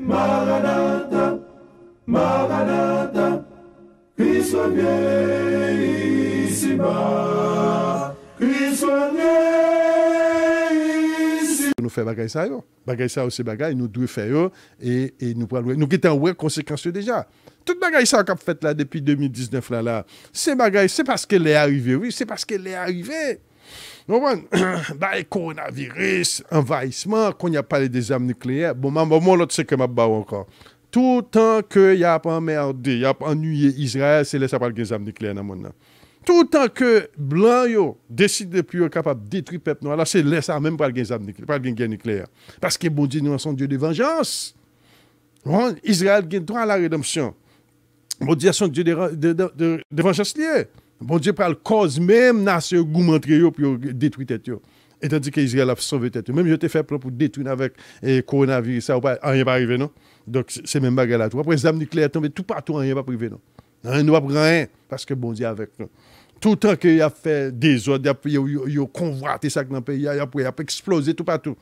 Maranatha, Maranatha, Christ revient ici-bas, Christ revient ici. Nous faisons bagay ça, yo. Bagay ça aussi bagay, nous devons faire yo, et nous prenons, nous quittons ouais conséquences déjà. Tout bagay ça qu'on a fait là depuis 2019 là, c'est bagay, c'est parce qu'elle est arrivée, oui, c'est parce qu'elle est arrivée. Bah, coronavirus, envahissement, qu'on n'y a pas des armes nucléaires. Bon, moi, l'autre, c'est que ma barre encore. Tout le temps qu'il n'y a pas emmerdé, il n'y a pas ennuyé Israël, c'est là ça parle des armes nucléaires dans le monde. Tout le temps que Blanc yo décide de plus capable de détruire le peuple noir, là, c'est là ça même pas des armes nucléaires, pas de guerre nucléaire. Parce que bon Dieu, nous sommes Dieu de vengeance. Bon, Israël a droit à la rédemption. Bon Dieu, son Dieu de vengeance liée. Bon Dieu parle cause même nation goumantrer yo pour détruire tête yo. Et tandis que Israël a sauvé tête yo. Même je t'ai fait plan pour détruire avec coronavirus ça rien pas arrivé non. Donc c'est même bagarre là tout. Après les armes nucléaires tombent tout partout rien pas privé non. Rien ne va rien parce que bon Dieu avec nous. Tout le temps qu'il a fait des ordres, il a convoité ça dans le pays, il a explosé tout partout.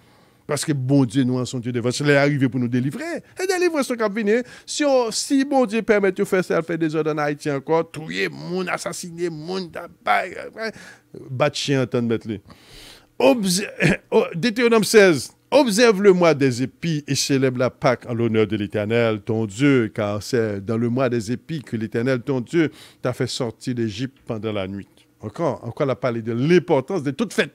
Parce que bon Dieu, nous en sommes Dieu de vengeance. Il est arrivé pour nous délivrer. Et délivrer ce qui venir. Si bon Dieu permet de faire ça, il fait des ordres en Haïti encore, tuer, moun, assassiner, moun, battre chien, entendre mettre les. Deutéronome 16. Observe le mois des épis et célèbre la Pâque en l'honneur de l'Éternel, ton Dieu, car c'est dans le mois des épis que l'Éternel, ton Dieu, t'a fait sortir d'Égypte pendant la nuit. Encore, on a parlé de l'importance de toute fête.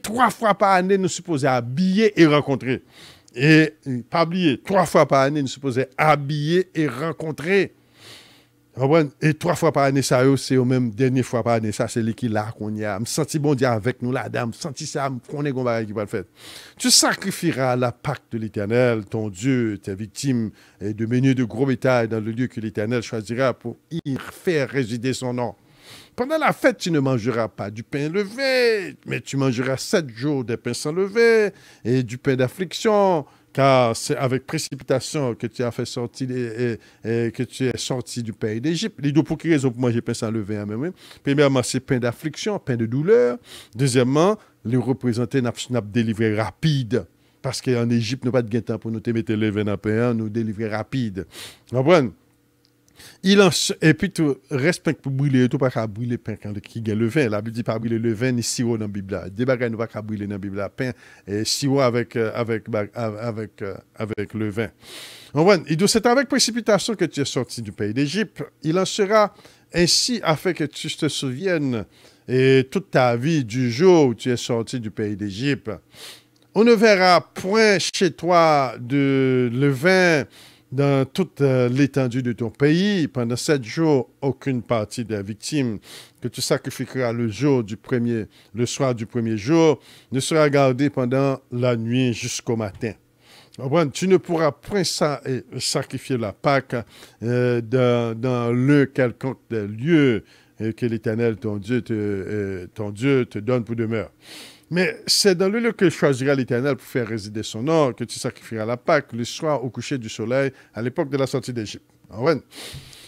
Trois fois par année, nous supposons habiller et rencontrer. Et pas oublier, 3 fois par année, nous supposons habiller et rencontrer. Et 3 fois par année, ça, c'est au même dernière fois par année. Ça, c'est l'équilibre qu'on y a. Je sens bon Dieu avec nous, la dame. Je sens ça, qu'on est qu'on qui va le faire. Tu sacrifieras la Pâque de l'Éternel, ton Dieu, tes victimes, et de menus de gros bétail dans le lieu que l'Éternel choisira pour y faire résider son nom. Pendant la fête, tu ne mangeras pas du pain levé, mais tu mangeras 7 jours de pain sans lever et du pain d'affliction, car c'est avec précipitation que tu as fait sortir que tu es sorti du pays d'Égypte. Les deux pour quelle raison pour manger pain sans lever, hein, même. Premièrement, c'est pain d'affliction, pain de douleur. Deuxièmement, les représenter n'a délivré rapide. Parce qu'en Égypte, nous n'avons pas de temps pour nous te mettre levain dans le pain, nous délivrer rapide. Vous comprenez? Et puis, tu respectes pour brûler, tu ne peux pas brûler le pain quand il y a le vin. La Bible dit pas brûler le vin ni sirop dans la Bible. Des bagages ne pas brûler dans la Bible. Pain et sirop avec le vin. C'est avec précipitation que tu es sorti du pays d'Égypte. Il en sera ainsi afin que tu te souviennes toute ta vie du jour où tu es sorti du pays d'Égypte. On ne verra point chez toi de levain dans toute l'étendue de ton pays, pendant 7 jours, aucune partie des victimes que tu sacrifieras le soir du premier jour, ne sera gardée pendant la nuit jusqu'au matin. Tu ne pourras point sacrifier la Pâque dans le quelconque des lieux que l'Éternel, ton Dieu, te donne pour demeure. Mais c'est dans le lieu que choisira l'Éternel pour faire résider son nom que tu sacrifieras la Pâque le soir au coucher du soleil à l'époque de la sortie d'Égypte.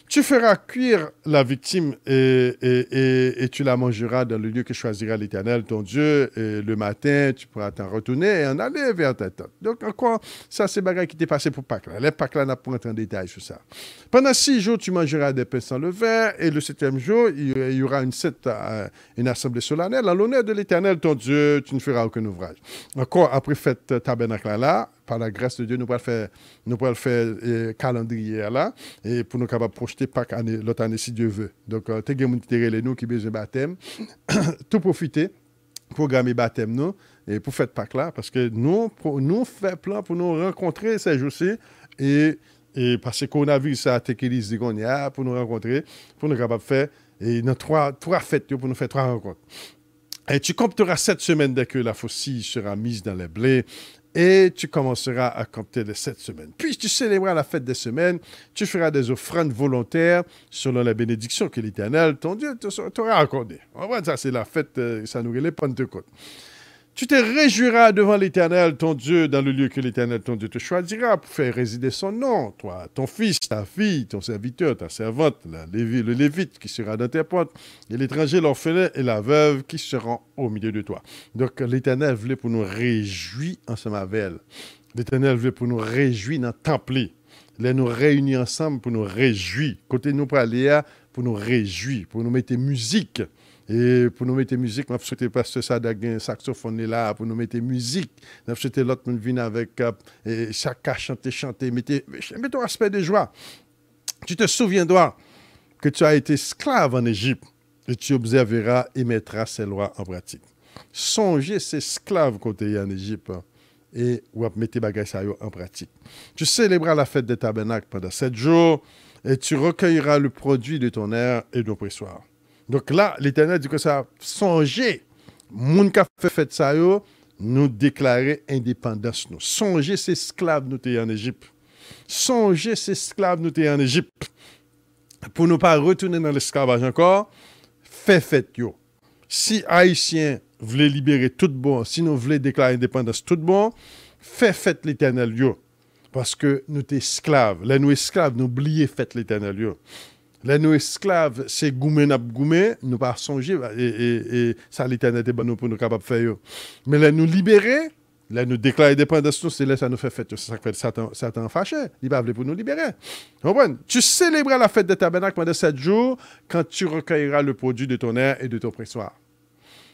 Tu feras cuire la victime et tu la mangeras dans le lieu que choisira l'Éternel, ton Dieu. Et le matin, tu pourras t'en retourner et en aller vers ta tente. Donc, encore, ça, c'est bagaille qui t'est passé pour Pâques. Les Pâques, là, n'a pas entrer en détail sur ça. Pendant 6 jours, tu mangeras des pains sans levain. Et le 7e jour, il y aura une assemblée solennelle. En l'honneur de l'Éternel, ton Dieu, tu ne feras aucun ouvrage. Encore, après fête tabernacle là, par la grâce de Dieu, nous pourrons faire calendrier là, et pour nous capables projeter Pâques l'autre année si Dieu veut. Donc, tu as des nous qui besoin de baptême, tout profiter, programmer baptême nous, et pour faire Pâques là, parce que nous faisons plan pour nous rencontrer ces jours-ci, et parce que coronavirus a été pour nous rencontrer, pour nous capables de faire, et dans 3 fêtes pour nous faire 3 rencontres. Et tu compteras 7 semaines dès que la faucille sera mise dans les blés, et tu commenceras à compter les 7 semaines. Puis tu célébreras la fête des semaines, tu feras des offrandes volontaires selon la bénédiction que l'Éternel, ton Dieu, t'aura accordée. Ça, c'est la fête, ça nous relève Pentecôte. Tu te réjouiras devant l'Éternel, ton Dieu, dans le lieu que l'Éternel, ton Dieu, te choisira pour faire résider son nom. Toi, ton fils, ta fille, ton serviteur, ta servante, le Lévite qui sera dans tes portes, et l'étranger, l'orphelin et la veuve qui seront au milieu de toi. Donc, l'Éternel voulait pour nous réjouir ensemble avec elle. L'Éternel veut pour nous réjouir dans le temple. Là, nous réunir ensemble pour nous réjouir. Côté nous parler, pour nous réjouir, pour nous mettre musique. Et pour nous mettre musique, je souhaite pasteur Sadak un saxophone là, pour nous mettre musique. Je souhaite l'autre monde venir avec chacun chanter, mettez un aspect de joie. Tu te souviendras que tu as été esclave en Égypte et tu observeras et mettras ces lois en pratique. Songez ces esclaves côté en Égypte et ou mettez bagay ça en pratique. Tu célébreras la fête des tabernacles pendant 7 jours et tu recueilleras le produit de ton air et de ton pressoir. Donc là, l'Éternel dit que ça, songez, moun ka fait fête ça yo, nous déclarer indépendance nous. Songez ces esclaves nous t'es en Égypte. Songez ces esclaves nous t'es en Égypte. Pour ne pas retourner dans l'esclavage encore, fait fête yo. Si Haïtiens voulaient libérer tout bon, si nous voulons déclarer indépendance tout bon, fait fête l'Éternel yo. Parce que nous t'es esclaves. Là nous esclaves, nous oublions fête l'Éternel yo. Là, nous esclaves, c'est goumé n'a goumé, nous pas songer, et ça l'Éternel était bon pour nous capables de faire. Mais là, nous libérer, là, nous déclarer indépendance, c'est là, ça nous fait fête. C'est ça que Satan fâché. Il va pour nous libérer. Tu célébreras la fête de tabernacle pendant 7 jours quand tu recueilleras le produit de ton air et de ton pressoir.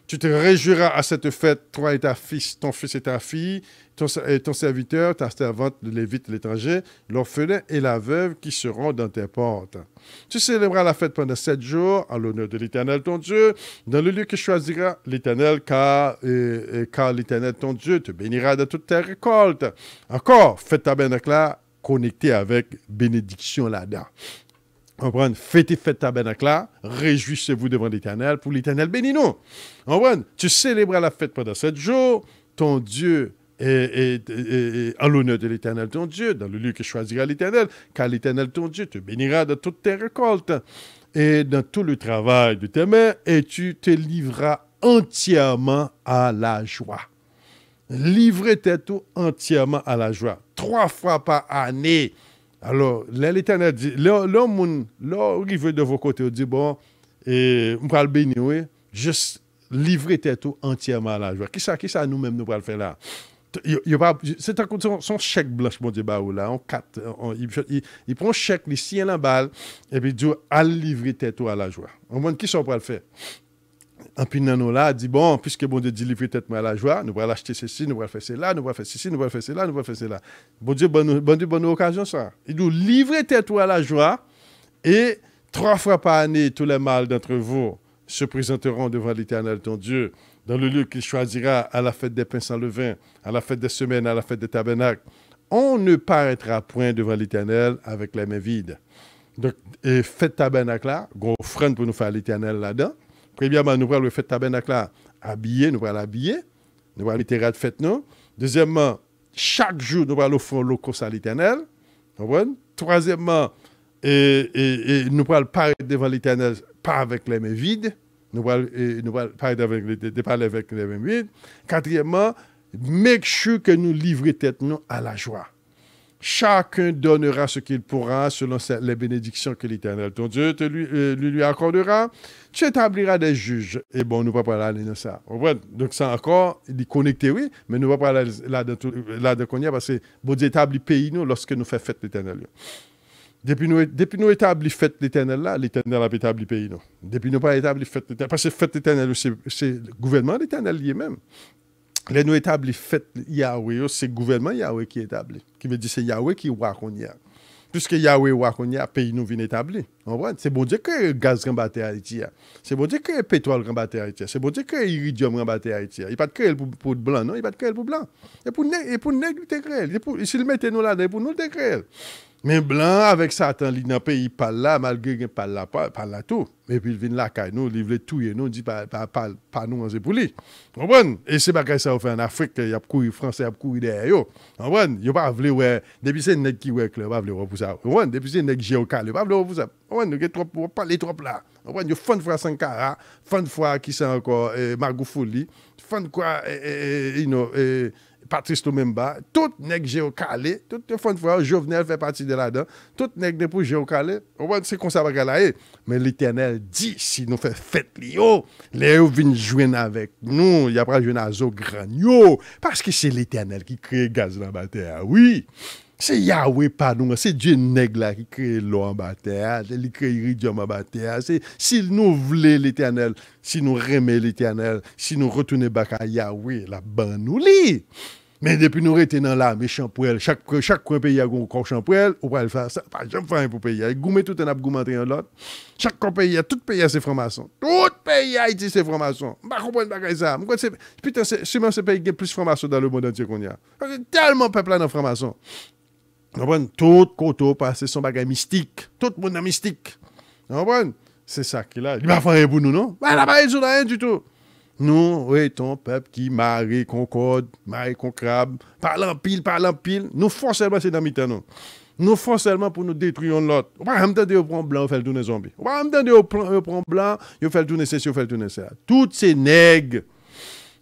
Tu te réjouiras à cette fête, toi et ta fils, ton fils et ta fille, ton serviteur, ta servante, le lévite, l'étranger, l'orphelin et la veuve qui seront dans tes portes. Tu célébreras la fête pendant 7 jours en l'honneur de l'Éternel ton Dieu, dans le lieu que choisira l'Éternel, car l'Éternel ton Dieu te bénira de toutes tes récoltes. Encore, fête tabernacle là, connecté avec bénédiction là-dedans. Comprendre, fêtez fête tabernacle là, réjouissez-vous devant l'Éternel, pour l'Éternel bénis nous. Comprendre, tu célébreras la fête pendant 7 jours, ton Dieu et en l'honneur de l'Éternel ton Dieu, dans le lieu que choisira l'Éternel, car l'Éternel ton Dieu te bénira de toutes tes récoltes et dans tout le travail de tes mains, et tu te livreras entièrement à la joie. Livrez tes tout entièrement à la joie. 3 fois par année. Alors, l'Éternel dit, l'homme arrive de vos côtés, dit, bon, on va le bénir, oui, juste livrer tes tout entièrement à la joie. Qui ça nous-mêmes nous va le faire là? C'est son chèque blanche, mon Dieu, là, il prend un chèque, il signe la balle, et puis il dit, à livrer tes tout à la joie. On va qui ça va le faire? En puis, nous là, dit, bon, puisque bon Dieu dit livrer tête à la joie, nous allons acheter ceci, nous allons faire cela, nous allons faire ceci, nous allons faire cela, nous allons faire cela. Bon Dieu, bonne occasion, ça. Il dit, livrer tête à la joie, et 3 fois par année, tous les mâles d'entre vous se présenteront devant l'Éternel, ton Dieu, dans le lieu qu'il choisira à la fête des pains sans levain, à la fête des semaines, à la fête des tabernacles. On ne paraîtra point devant l'Éternel avec les mains vides. Donc, fête tabernacle là, gros offrande pour nous faire l'Éternel là-dedans. Premièrement, nous allons le fête tabernacle là, habiller, nous allons l'habiller, nous allons mettre de fête nous. Deuxièmement, chaque jour, nous allons offrir l'holocauste à l'Éternel. Troisièmement, nous allons paraître devant l'Éternel, pas avec les mains vides. Nous allons parler avec les mains vides. Quatrièmement, make sure que nous livrons tête nous à la joie. Chacun donnera ce qu'il pourra selon les bénédictions que l'Éternel, ton Dieu, lui accordera. Tu établiras des juges. Et bon, nous ne pouvons pas aller dans ça. Donc, ça encore, il est connecté, oui, mais nous ne pouvons pas aller là-dedans parce que bon Dieu établit pays nous lorsque nous faisons fête l'Éternel. Depuis nous établis fête l'Éternel là, l'Éternel a établi pays nous. Depuis nous pas établi fête l'Éternel, parce que fête l'Éternel, c'est le gouvernement l'Éternel lui-même. Les nous établis fête Yahweh, c'est le gouvernement Yahweh qui est établi. Qui veut dire c'est Yahweh qui est roi qu'on y a. Puisque Yahweh est roi qu'on y a, pays nous vient établi. C'est bon Dieu que le gaz rembatté à Haïti. C'est bon Dieu que le pétrole rembatté à Haïti. C'est bon Dieu que l'iridium rembatté à Haïti. Il n'y a pas de créer pour le blanc, non? Il n'y a pas de créer pour le blanc. Et pour le nègre, il créé. S'il mettait nous là, pour nous, il créé. Mais blanc avec Satan, il dans le pays, pas là, malgré qu'il parle là tout. Et puis il vient là, nous, il veut tout, nous, dit pas nous, c'est pour lui. Et c'est pas que ça fait en Afrique, il y a couru français, il y a couru derrière. Il n'y a pas voulu, ouais, depuis c'est nèg qui ouais, il pas voulu pour ça. Depuis c'est nèg géocal, il pas voulu pour ça. Nous avons parlé trop là. Il y a fun fois Sankara, fun fois qui c'est encore Margot Fouli, fun quoi, Patrice Lumumba, tout nèg géocalé, tout le fois Jovenel fait partie de là-dedans, tout nèg de pour géocalé, c'est comme ça va galayer. Mais l'Éternel dit, si nous fait fête lio, les viennent jouer avec nous, il y a pas jouer à zo granio, parce que c'est l'Éternel qui crée gaz dans la terre, oui. C'est Yahweh pas nous, c'est Dieu nèg là qui crée l'eau en bas terre, il crée l'iridium en bas terre. C'est s'il nous voulait l'Éternel, si nous remet l'Éternel, si nous retournons back à Yahweh, la ban nous li. Mais depuis nous rester dans la méchant pour elle, chaque pays a un cochon pour elle, on va le faire ça, pas jamais faire pour pays. Il goumé tout en a goumé en l'autre. Chaque pays, tout pays a ses formations. Tout pays a ses formations. Je ne comprends pas ça. Putain, c'est même ce pays qui a plus de formations dans le monde entier qu'on y a. Tellement de peuple a dans formation. Tout côté passe son bagage mystique. Tout le monde est mystique. C'est ça qu'il a. Il va faire rien pour nous, non? Il n'a pas rien du tout. Nous, oui, ton peuple qui marie, concorde, marie, concrabe, parle en pile. Nous forcément, c'est dans le temps, nous. Nous forcément pour nous détruire l'autre. On va même temps prendre blanc, on fait le tourner zombie. On va même temps prendre blanc, on fait le tourner ceci, on fait le tourner ça. Toutes ces nègres.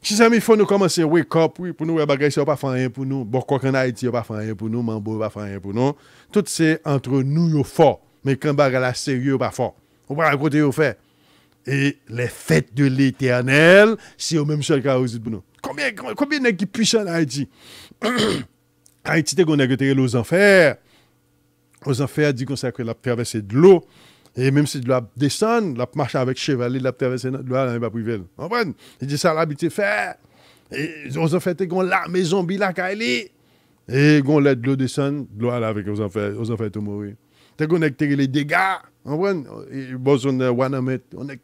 Si ça, il faut nous commencer à wake up, oui, pour nous, les bagages, ça va pas faire rien pour nous. Bon, quoi qu'en Haïti, ça va pas faire rien pour nous. Mambo, va faire rien pour nous. Tout c'est entre nous, yo fort. Mais quand bagage là, sérieux, pas fort. On va raconter, au fait. Et les fêtes de l'Éternel, c'est au même seul cas aussi pour nous. Combien de gens qui puissent en Haïti? Haïti, t'es qu'on a aux enfers. Aux enfers, dit qu'on sait que la traversée de l'eau. Et même si de l'eau descend, la marche avec chevalier, la traversée de l'eau, elle n'est pas privée. Vous comprenez? Il dit ça, l'habitude faire. Et aux enfers, t'es qu'on la maison, bila, kaili. Et qu'on l'aide de l'eau descend, de l'eau avec aux enfers, tout mourir. T'es qu'on a les dégâts. On a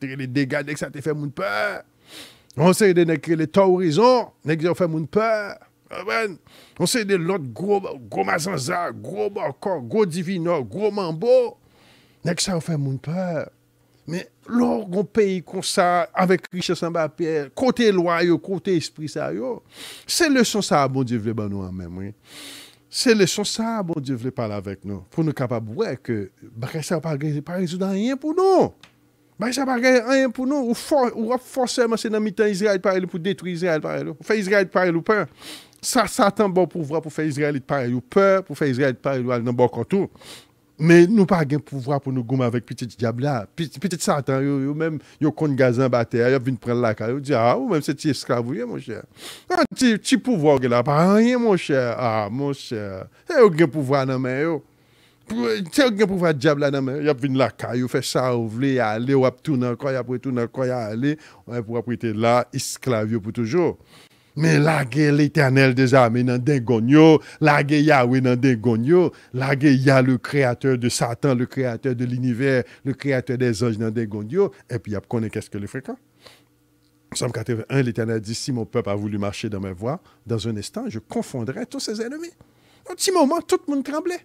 les dégâts dès que ça te fait mon peur. On sait de les torts-horizons, dès que ça fait mon peur. On sait de l'autre gros mazanza, gros barcor, gros divino, gros mambo. Dès que ça fait mon peur. Mais lorsqu'on paye comme ça, avec richesse en bas, côté loi, côté esprit, ça, c'est le son ça, bon Dieu, veut nous en même, oui. C'est le son ça, bon Dieu veut parler avec nous. Pour nous capables de voir que ça ne va pas résoudre rien pour nous. Ça ne va pas rien pour nous. Ou forcément, c'est dans le temps Israël parle pour détruire Israël parle. Pour faire Israël parle ou peur. Ça attend bon pouvoir pour faire Israël parle ou peur, pour faire Israël parle ou dans bon contour. Mais nous pas de pouvoir pour nous gommer avec petit diable là. Petit Satan, même yo kon gaz en bataille, yo vinn prendre la caille, yo dit ou même c'est petit esclave, mon cher. Un petit pouvoir là, pas rien mon cher. Mon cher. C'est au pouvoir dans main yo. C'est au pouvoir diable là dans main. Yo vinn la caille, yo fait ça, ou vle aller ou tourner quoi, après tourner quoi aller, on pour prêter là esclave pour toujours. Mais la guerre l'Éternel des armées dans Dengonio, la guerre Yahweh dans Dengonio, la guerre Yah le créateur de Satan, le créateur de l'univers, le créateur des anges dans Dengonio, et puis il connaît qu'est-ce que les fréquents. Psaume 81, l'Éternel dit, si mon peuple a voulu marcher dans mes voies, dans un instant, je confondrai tous ses ennemis. Un petit moment, tout le monde tremblait.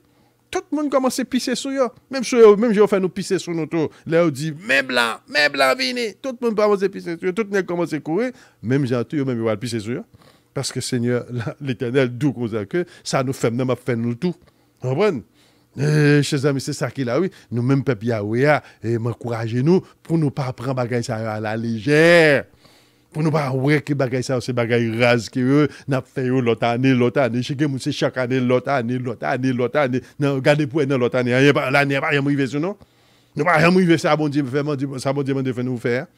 Tout le monde commençait à pisser sur eux. Même j'ai fait nous pisser sur nous tous. Là, on dit, mes blancs, venez. Tout le monde commençait à pisser sur eux. Tout le monde commençait à courir. Même j'ai entendu, même ils vont pisser sur eux. Parce que Seigneur, l'Éternel, d'où qu'on a que ça nous fait, nous m'a fait nous tout. Vous comprenez? Chers amis, c'est ça qu'il a, oui. Nous-mêmes, peuple Yahweh, et m'encouragez-nous pour ne pas prendre bagage ça à la légère. Pour nous pas ouais que bagay ça c'est bagay rase que eux n'a fait l'autre année c'est chaque année l'autre année non regardez pour l'autre année rien pas l'année pas rien arrivé sur non nous pas rien arrivé ça bon Dieu ça bon Dieu de nous faire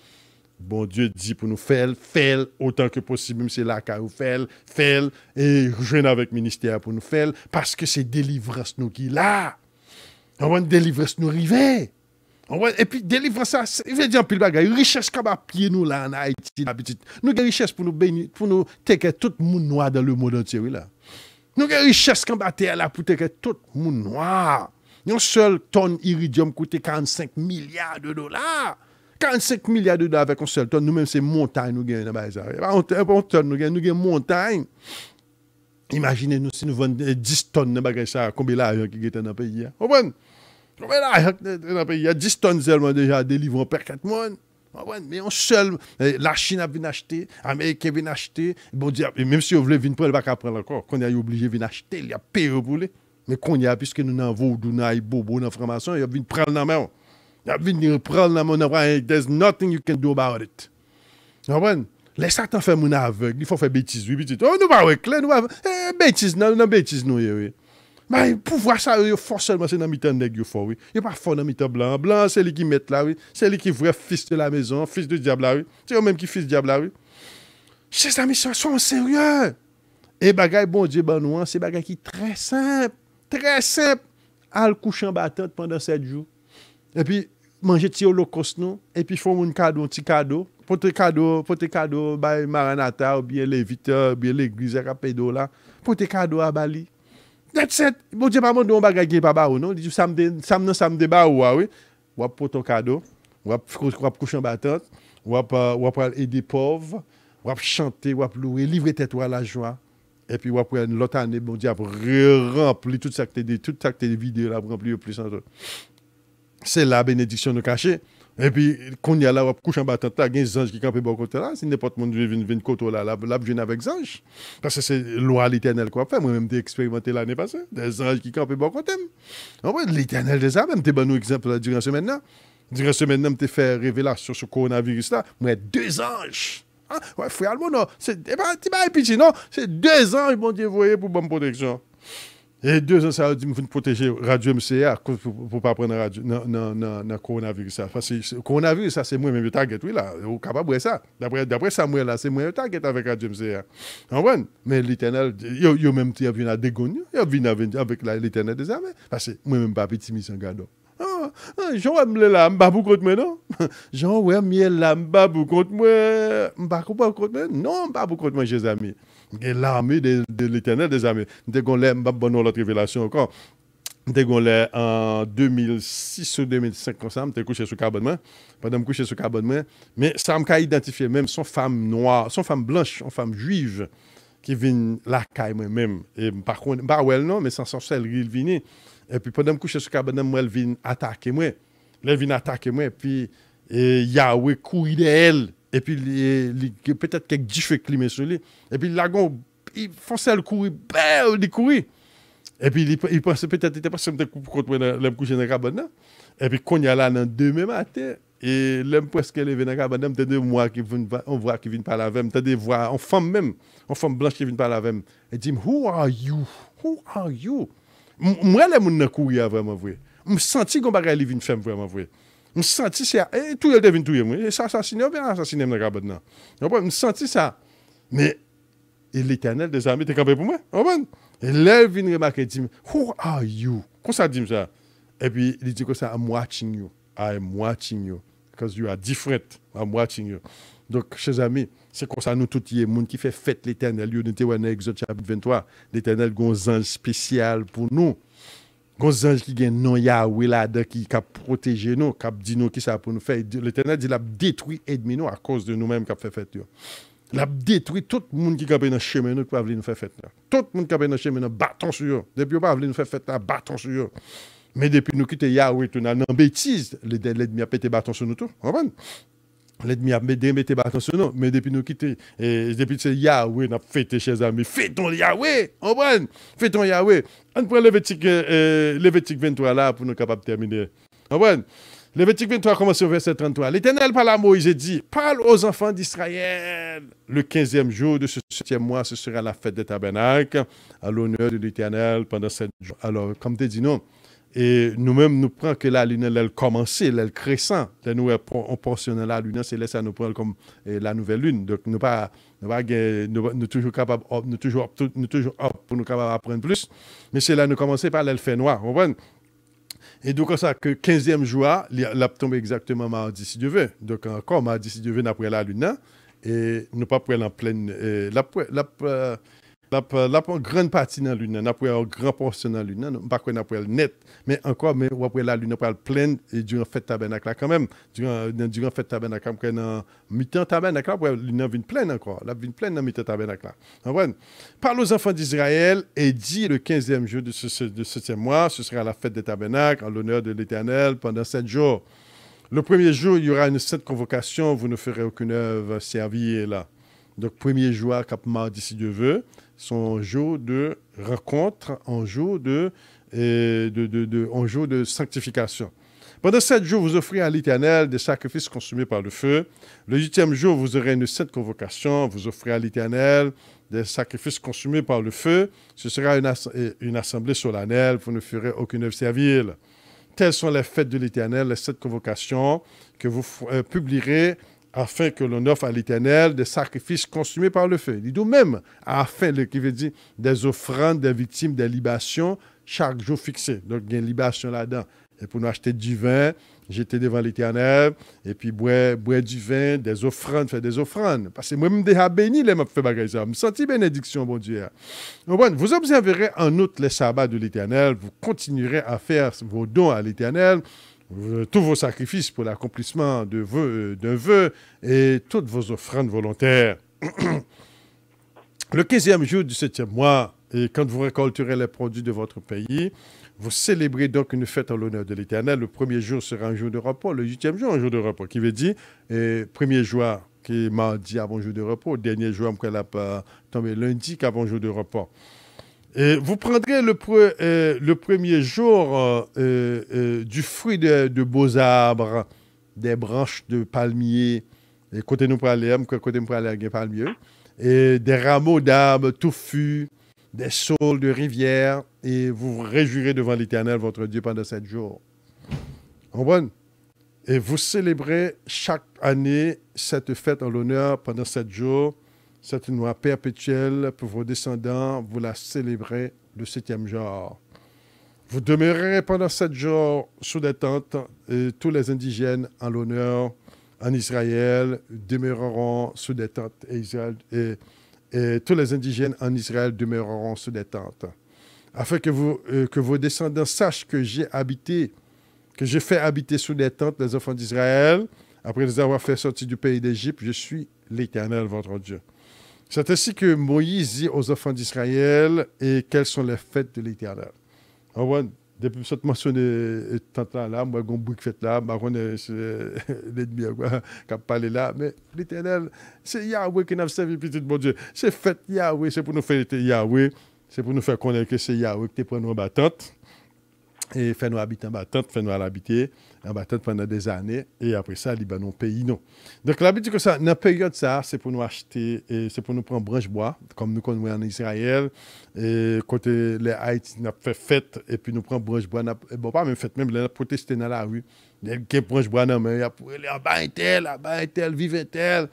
bon Dieu dit pour nous faire autant que possible même c'est là qu'à nous faire et joindre avec ministère pour nous faire parce que c'est délivrance nous qui là on va délivrance nous arriver. Et puis, délivrer ça, il veut dire un pile bagay, richesse comme à pied nous là en Haïti, nous avons richesse pour nous bénir, pour nous teker tout le monde noir dans le monde entier, là. Nous avons richesse comme à terre là pour teker tout le monde noir. Une seule tonne iridium coûte 45 milliards de dollars. 45 milliards de dollars avec une seule tonne, nous-mêmes, c'est montagne, nous gagnons dans ça. On tonne, nous gagnons montagne. Imaginez-nous si nous vendons 10 tonnes de bagay ça, combien d'argent qui est dans le pays, hein? Il y a 10 tonnes seulement déjà délivrées par 4 mois. Mais on seul, la Chine a venu acheter, l'Amérique a venu acheter. Bon Dieu, même si on voulait venir prendre, il ne va pas prendre encore. Qu'on est obligé de venir acheter, il y a payé pour lui. Mais qu'on y a, puisque nous n'avons vaudou, nous avons bobo, dans la formation, il a venu prendre la main. Il a venu prendre la main. There's nothing you can do about it. Les Satan fait mon aveugle, il faut faire bêtise, oui, bêtise. Oh, nous pas clair, nous avons bêtise, non, bêtise, nous, oui. Mais pouvoir ça, forcément, c'est dans mi-temps nègre, oui. Il pas fort dans mi-temps blanc. Blanc, c'est lui qui met là, oui. C'est lui qui est vrai fils de la maison, fils de diable là, oui. C'est eux-mêmes qui fils de diable là, oui. Chers amis, soyons sérieux. Et bagay, bon Dieu, ben nous, c'est bagay qui très simple. Très simple. Al coucher en battante pendant 7 jours. Et puis, manger petit holocauste, nous. Et puis, font un cadeau, un petit cadeau. Pour tes cadeaux, bah, Maranatha, ou bien Lévite, ou bien l'église, Rapido, là. Pour tes cadeaux à Bali. That's it. Bon Dieu, pas mon don bagay qui pas ba ou, non. Il dit, samedi ba ou, oui. Ou pour ton cadeau. Ou coucher en battante. Ou aider pauvres. Ou chanter, ou louer, livrer tête à la joie. Et puis, après, l'autre année, bon Dieu, rempli tout ça que tu vidéos là, rempli plus en tout. C'est la bénédiction de cacher. Et puis, quand il y a là, on couche en battant, il y a des anges qui campent bon côté là. Si n'importe monde vient côté là, là, je viens avec des anges. Parce que c'est loi l'éternel qu'on fait. Moi-même, j'ai expérimenté l'année passée. Des anges qui campent bon côté. L'éternel des âmes, tu as un exemple durant ce semaine-là. Durant ce semaine-là, tu fait révélation sur ce coronavirus là. Moi, 2 anges. Ah, ouais, frère Almo, non. C'est pas petit, non. C'est 2 anges, bon Dieu, voyez, pour bonne protection. Et 2 ans, ça a dit, il faut protéger Radio MCA pour pas prendre radio, non, coronavirus. Parce que le coronavirus, ça, c'est moi-même le target, oui, là. Vous capable de ça. D'après Samuel, là, c'est moi le target avec Radio MCA. Mais l'Éternel, il même venu à dégonner, il venu avec l'Éternel des armées. Parce que moi-même, pas petit mission gado. Jean-Wem là, m'babou contre moi, non? Jean-Wem là, m'babou contre moi. M'babou contre moi? Non, m'babou contre moi, chers amis. L'armée de l'Éternel des armées. Dès qu'on l'a, m'babou dans l'autre révélation encore. Dès qu'on l'a en 2006 ou 2005, comme ça, m'étais couché sur carbone. Pendant que je couché sur carbone, mais ça m'a identifié même son femme noire, son femme blanche, son femme juive, qui vient la caille moi-même. Et par contre, pas well, non, mais sans sorcellerie, il vient. Et puis pendant que je couche sur cabane, moi elle vient attaquer moi. Elle vient attaquer moi et puis Yahweh courir d'elle et puis peut-être quelques diffus climés sur lui. Et puis lagon il fonçait le courir, il courir. Et puis il pensait peut-être était pas simple contre moi là coucher dans cabane. Et puis quand il y a là dans demain matin et l'aime presque levé dans cabane, t'as des moi qui viennent on voit qui viennent parler avec moi, t'as des voix en femme même, en femme blanche qui viennent parler avec moi. Et dit who are you? Who are you? Moi, les gens qui courir vraiment vrai. Je me sens qu'on va aller une femme vraiment vrai. Je me sens c'est tout le devine tout moi. Et ça assassiné ou bien assassiné dans la cabane. Je me sens ça. Mais l'Éternel des armées t'es campé pour moi. Et là il vient remarquer dit who are you? Comment ça dit ça? Et puis il dit comme ça I'm watching you. I'm watching you because you are different. I'm watching you. Donc, chers amis, c'est comme ça, nous tous, il y a des gens qui fait fête l'Éternel. Il y a dans Exode chapitre 23. L'Éternel a un ange spécial pour nous. Un ange qui a un nom Yahweh là-dedans, qui a protégé nous, qui a dit nous qui ça pour nous faire. L'Éternel dit qu'il a détruit ennemis nous à cause de nous-mêmes qui a fait fête. Il a détruit tout le monde qui a dans le chemin nous pour venir nous faire fête. Tout le monde qui a dans le chemin nous, bâton sur eux. Depuis qu'on venir nous faire fête, bâton sur eux. Mais depuis nous quitter Yahweh, nous avons une bêtise. L'ennemi a pété bâton sur nous tout. L'ennemi a mis des bâtons sur nous, mais depuis nous quitter, et depuis c'est Yahweh, nous avons fêté, chers amis. Fêtons Yahweh, on prend, fêtons Yahweh. On prend Lévitique 23 là pour nous capables de terminer. On prend. Lévitique 23 commence au verset 33. L'Éternel parle à Moïse et dit, parle aux enfants d'Israël. Le 15e jour de ce 7e mois, ce sera la fête des tabernacles, à l'honneur de l'Éternel pendant 7 jours. Alors, comme tu dis, non. Et nous-mêmes, nous prenons que la lune, elle commence, elle crescent. Nous, on portionne la lune, c'est là, ça nous prend comme la nouvelle lune. Donc, nous toujours capables, nous toujours up pour nous capables d'apprendre plus. Mais c'est là, nous commençons par l'elfe noir. Vous comprenez? Et donc, comme ça, que 15e jour, il a tombé exactement mardi, si Dieu veut. Donc, encore mardi, si Dieu veut, après la lune, et nous pas prendre en pleine. La grande partie dans la lune, n'a pas une grande portion dans la lune, pas qu'on a pas net, mais encore, mais après la lune, pas pleine et durant fête tabernacle quand même, durant fête tabernacle, quand dans mi-temps tabernacle, après la lune vient pleine encore, la vient pleine dans mi-temps tabernacle. Parle aux enfants d'Israël et dit le 15e jour de ce 7e mois, ce sera la fête des tabernacles en l'honneur de l'Éternel pendant 7 jours. Le premier jour, il y aura une sainte convocation, vous ne ferez aucune œuvre servie là. Donc, premier jour, cap mardi, si Dieu veut, son jour de rencontre, un jour de sanctification. Pendant 7 jours, vous offrirez à l'Éternel des sacrifices consumés par le feu. Le 8e jour, vous aurez une sainte convocation. Vous offrirez à l'Éternel des sacrifices consumés par le feu. Ce sera une assemblée solennelle. Vous ne ferez aucune œuvre servile. Telles sont les fêtes de l'Éternel, les 7 convocations que vous publierez afin que l'on offre à l'Éternel des sacrifices consumés par le feu. Il dit même, afin, qui veut dire des offrandes, des victimes, des libations, chaque jour fixé. Donc, il y a une libation là-dedans. Et pour nous acheter du vin, j'étais devant l'Éternel, et puis boire du vin, des offrandes, faire des offrandes. Parce que moi-même, déjà béni, les m'a fait bagaille ça. Je me sentis bénédiction, bon Dieu. Vous observerez en outre les sabbats de l'Éternel, vous continuerez à faire vos dons à l'Éternel, tous vos sacrifices pour l'accomplissement d'un vœu et toutes vos offrandes volontaires. Le 15e jour du 7e mois, et quand vous récolterez les produits de votre pays, vous célébrez donc une fête en l'honneur de l'Éternel. Le premier jour sera un jour de repos, le 8e jour un jour de repos, qui veut dire premier jour qui est mardi avant jour de repos, dernier jour après la tombé lundi qu'avant jour de repos. Et vous prendrez le premier jour du fruit de beaux arbres, des branches de palmiers, et côté nous parler, côté nous parler des palmiers, et des rameaux d'arbres touffus, des saules de rivière, et vous vous réjouirez devant l'Éternel, votre Dieu, pendant 7 jours. Comprenez? Et vous célébrez chaque année cette fête en l'honneur pendant 7 jours. C'est une loi perpétuelle pour vos descendants. Vous la célébrez le 7e jour. Vous demeurerez pendant 7 jours sous des tentes, et tous les indigènes en l'honneur en Israël demeureront sous des tentes, et tous les indigènes en Israël demeureront sous des tentes, afin que vos descendants sachent que j'ai fait habiter sous des tentes les enfants d'Israël, après les avoir fait sortir du pays d'Égypte. Je suis l'Éternel, votre Dieu. C'est ainsi que Moïse dit aux enfants d'Israël et quelles sont les fêtes de l'Éternel. Depuis que je mentionné tant là, moi, j'ai un bruit fait là, je l'ennemi qui a parlé là, mais l'Éternel, c'est Yahweh qui n'a servi petit bon Dieu. C'est fait Yahweh, c'est pour nous faire Yahweh, c'est pour nous faire connaître que c'est Yahweh qui prend nos battante et fait nous habiter en battante, fait nous l'habiter en battante pendant des années, et après ça, il va nous pays non. Donc l'habitude que ça, dans la période ça, c'est pour nous acheter, et c'est pour nous prendre branche bois, comme nous connaissons en Israël, et côté les Haïti, nous fait fête, et puis nous prenons branche bois, bon pas même fête, même les protester dans la rue, les branche bois dans la main, il y a pour aller en bas un tel, vive tel.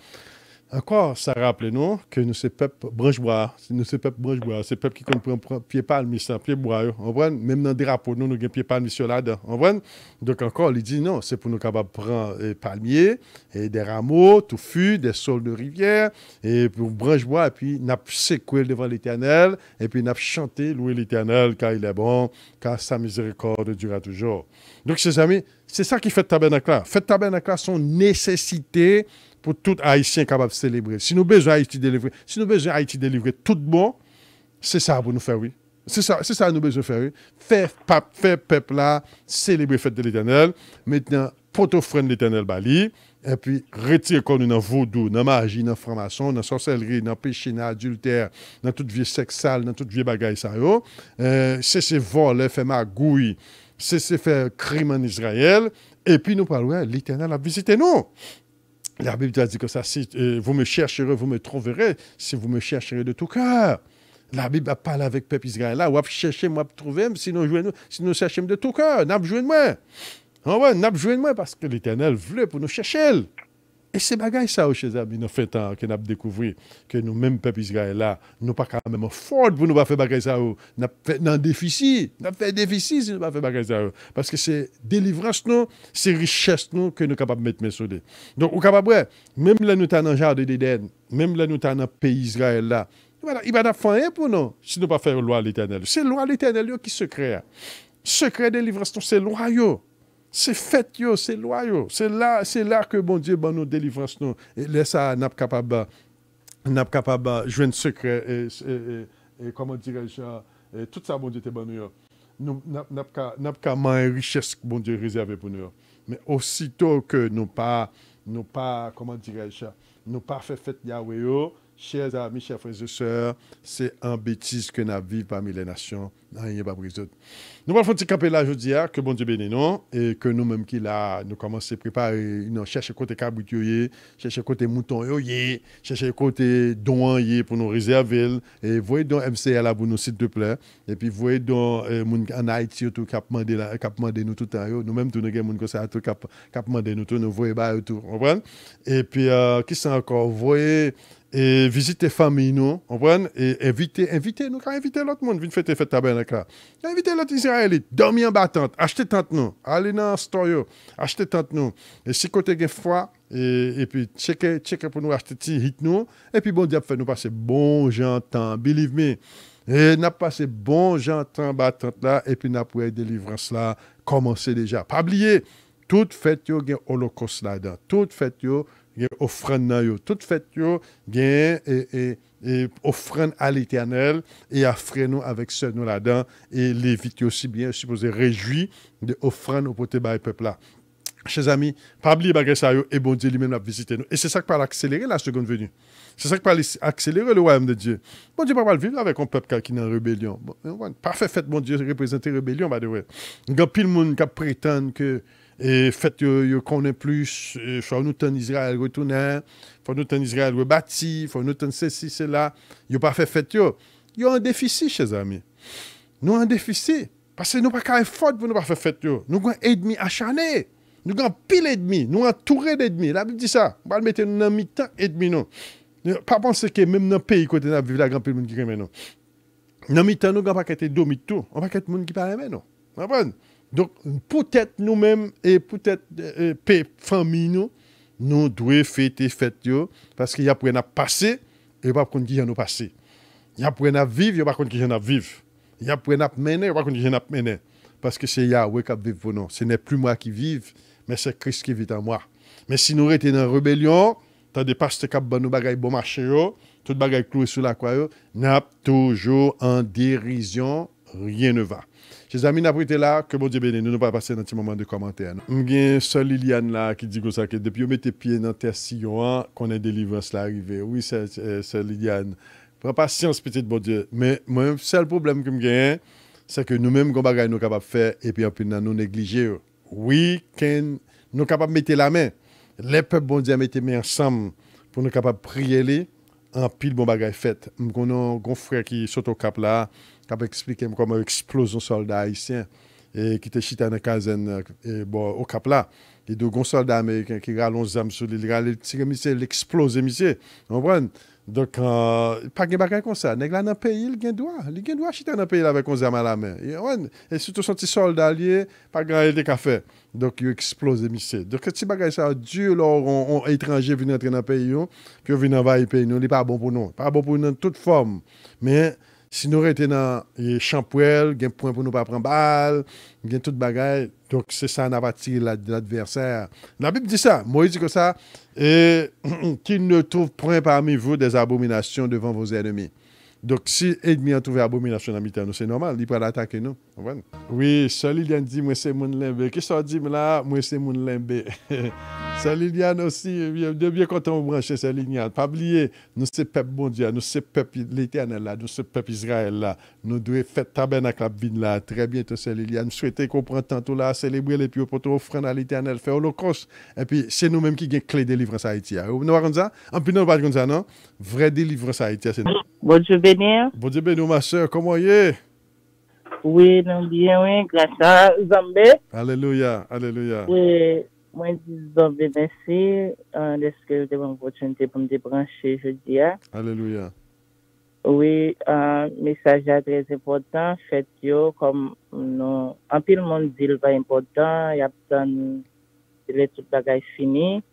Encore, ça rappelle nous que nous sommes peuple branche bois, c'est peuple qui prend pied palme, pied bois, même dans des drapeaux, nous avons pied palme là-dedans, donc encore, il dit non, c'est pour nous capables de prendre palmiers, et des rameaux, touffus, des saules de rivière, et pour branche bois, et puis nous avons sécoué devant l'Éternel, et puis nous avons chanté, louer l'Éternel, car il est bon, car sa miséricorde durera toujours. Donc, chers amis, c'est ça qui fait tabernacle. Fête tabernacle, son nécessité pour tout Haïtien capable de célébrer. Si nous besoin Haïti délivrer tout bon, c'est ça pour nous faire, oui. C'est ça nous besoin faire, oui. Faire peuple là, célébrer fête de l'Éternel. Maintenant, pour offrir l'Éternel Bali, et puis retirer comme nous dans vaudou, dans magie, dans franc-maçon, dans sorcellerie, dans péché, dans adultère, dans toute vie sexuelle, dans toute vie bagaille ça yo. C'est voler, faire magouille, c'est faire crime en Israël, et puis nous parlons, l'Éternel a visité nous. La Bible a dit que ça, si vous me chercherez, vous me trouverez, si vous me chercherez de tout cœur. La Bible a parlé avec le peuple Israël là, ou a cherché, moi, trouver, si nous cherchons de tout cœur, n'a pas joué de moi. N'a pas joué de moi parce que l'Éternel voulait pour nous chercher. Et c'est bagaille ça, chers amis, nous fait temps que nous avons découvert que nous, même peuple Israël là, nous pas quand même fort pour nous pas faire bagaille ça. Nous fait un déficit. Nous fait déficit si nous pas faire bagaille ça. Parce que c'est délivrance nous, c'est richesse nous que nous capables de mettre sur. Donc, au capable, même là nous dans le jardin d'Éden, même là nous dans le pays Israël là, il va pas faire rien pour nous si nous pas faire loi à l'Éternel. C'est loi à l'Éternel qui se crée. Secret délivrance, c'est loi yo. C'est fait yo, c'est loi yo. C'est là que bon Dieu nous délivrance nous. Et là ça n'a pas capable jouer un secret et comment dirais-je tout ça bon Dieu te bon yo. Nous n'a pas une richesse que bon Dieu réservé pour nous. Mais aussitôt que nous pas comment dirais-je nous pas fait Yahweh yo, chers amis, chers frères et sœurs, c'est en bêtise que nous vivons parmi les nations. Rien pas résoudre. Nous allons faire camper là, je dis, que bon Dieu bénisse nous, et que nous-mêmes qui là, nous commençons à préparer, nous chercher côté cabrit, chercher côté mouton, chercher côté don pour nous réserver, et voyez donc MCA là pour nous, s'il te plaît, et puis voyez donc en Haïti, tout cap demandé nous tout le temps, nous-mêmes, tout nous avons comme ça, tout cap demandé nous tout, nous voyez tout, vous comprenez? Et puis, qui sont encore, voyez, et visiter famille nous, comprenez? Et inviter nous, quand inviter l'autre monde, venir fêter fête tabernacle là. Inviter l'autre Israélite, dormir en battante, acheter tente nous, aller dans le store, acheter tente nous. Et si côté gen foi, et puis checker pour nous acheter petit hit nous, et puis bon Dieu fait nous passer bon temps, believe me. Et n'a passé bon temps battante là, et puis n'a pour délivrance là, commencer déjà. Pas oublier, toute fête yo gen holocauste là-dedans, toute fête yo gen offrande nan yo, toute fête yo gen et offrande à l'Éternel et offrez nous avec ce nous là-dedans et Lévitique aussi bien supposé réjouir de offrande au côté du peuple là. Chers amis, pas oublier bagay ça yo et bon Dieu lui-même l'a visité nous et c'est ça qui parle accélérer la seconde venue. C'est ça qui parle accélérer le royaume de Dieu. Bon Dieu pas vivre avec un peuple qui est en rébellion. Bon, parfait fait bon Dieu représenter rébellion by the way. Il y a pile monde qui prétend que et fait yo connaît plus faut nous en Israël retourner, faut nous en Israël rebâti, faut nous en ceci cela, yo pas fait yo un déficit chers amis. Nous un déficit parce que nous pas qu'à faute pour nous pas faire fête yo. Nous avons ennemi acharné. Nous avons pile ennemi, nous entouré d'ennemis. La Bible dit ça, on va le mettre dans mi-temps ennemi non. Pas penser que même dans le pays côté nous vivre la grand pile monde qui aime non. Dans mi-temps nous pas qu'être domi tout, on va qu'être monde qui pas aimer non. Comprendre? Donc, peut-être nous-mêmes et peut-être famille nous devons fêter fête parce qu'il y a pour nous passer et pas pour qui nous passer. Il y a pour nous vivre et pas pour qui nous vivre. Il y a pour nous mener et pas pour qui nous mener. Parce que c'est Yahweh qui vit pour nous. Ce n'est plus moi qui vive, mais c'est Christ qui vit en moi. Mais si nous étions dans la rébellion, tant des pasteurs qui ont nous bagaille bon marché, tout bagaille cloué sur la croix, n'a toujours en dérision, rien ne va. Chers amis, nous été là, que bon Dieu bénisse, nous ne pas passer dans un petit moment de commentaire. Il y a une seule Liliane là qui dit comme ça, que depuis que vous mettez pied dans terre sillon, qu'on a délivrance là arrivé. Oui, c'est Liliane. Prends patience, petite bon Dieu. Mais moi, le seul problème que j'ai, c'est que nous-mêmes, nous sommes capables de faire, et puis nous négliger. Oui, nous sommes capables de mettre la main. Les peuples, bon Dieu, mettent main ensemble pour nous capables de prier en pile bon bagay fait. Nous avons un frère qui saute au cap là, qui a expliqué comment explose un soldat haïtien et qui était chita dans la caserne au cap là. Et donc un soldat américain qui rallonge les armes sur l'île, il tire monsieur, il explose monsieur. Vous comprenez? Donc, pas de bagay comme ça. Nèg là dans le pays, il a droit chita dans le pays avec un arme à la main. Et surtout son petit soldat lié, pas grand de café. Donc, il explose monsieur. Donc, si bagay ça Dieu on étranger vient entrer dans le pays, puis vient envahir le pays, il pas bon pour nous. Pas bon pour nous dans toute forme. Mais si nous étions dans les champouelles, il y a un point pour nous pas prendre balle, il y a toute bagaille. Donc, c'est ça, on a tiré l'adversaire. La Bible dit ça. Moïse dit que ça, et qu'il ne trouve point parmi vous des abominations devant vos ennemis. Donc, si l'ennemi a trouvé abomination dans le nous, c'est normal, il peut l'attaquer nous. Oui, seul Liliane dit, moi c'est mon limbe. Qu'est-ce que ça dit là? Moi c'est mon limbe. C'est Liliane aussi, de bien content de brancher, c'est Liliane. Pas oublier, nous c'est peuple bon Dieu, nous c'est peuple l'Éternel là, nous c'est peuple Israël là. Nous devons faire tabernacle à la là. Très bientôt, c'est Liliane. Nous souhaitons qu'on prenne tantôt là, célébrer les pieux pour offrir à l'Éternel, faire holocauste. Et puis, c'est nous-mêmes qui avons clé de délivrance à Haïti. Vous ne comme ça? En plus, nous pas comme ça, non? Vraie délivrance à Haïti, c'est nous. Bon Dieu bénir. Bon Dieu bénir, ma soeur, comment y est? Oui, non bien, oui, grâce à Zambé. Alléluia, alléluia. Oui, moi, je dis Zambé, merci de que vous avez l'opportunité pour me débrancher jeudi. Alléluia. Oui, message très important. Fait comme non, en pile le monde dit pas important, il y a tant de tout bagage fini.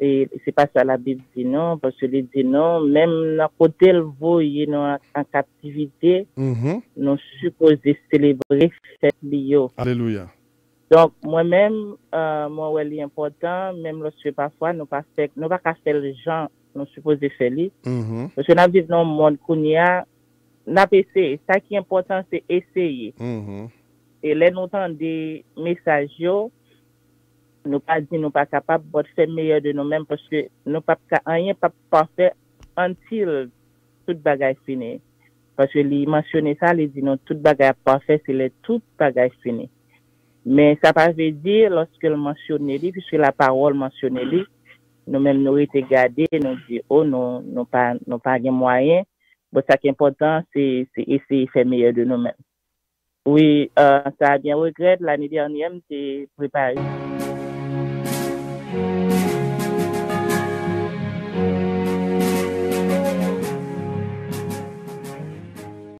Et c'est pas ça la Bible dit non, parce que elle dit non, même dans côté le voyez en captivité, nous supposons célébrer fête lio. Alléluia. Donc moi-même, moi ouais important, même lorsque parfois nous pas faire les gens, nous supposons faire li. Parce que nous vivons dans un monde kounya, n'a essayé. Ça qui est important c'est essayer. Et là nous entendons des messages nous pas dit nous pas capable de faire meilleur de nous-mêmes parce que nous pas rien pas parfait until toute bagaille fini. Parce que lui mentionné ça, il dit non, tout bagage parfait, c'est le tout bagage fini. Mais ça ne veut pas dire, lorsque le mentionné, puisque la parole mentionné, nous-mêmes, nous été gardés, nous dit, oh, nous pas de moyens. Mais ça qui est important, c'est essayer de faire meilleur de nous-mêmes. Oui, ça a bien regret. L'année dernière, j'ai préparé.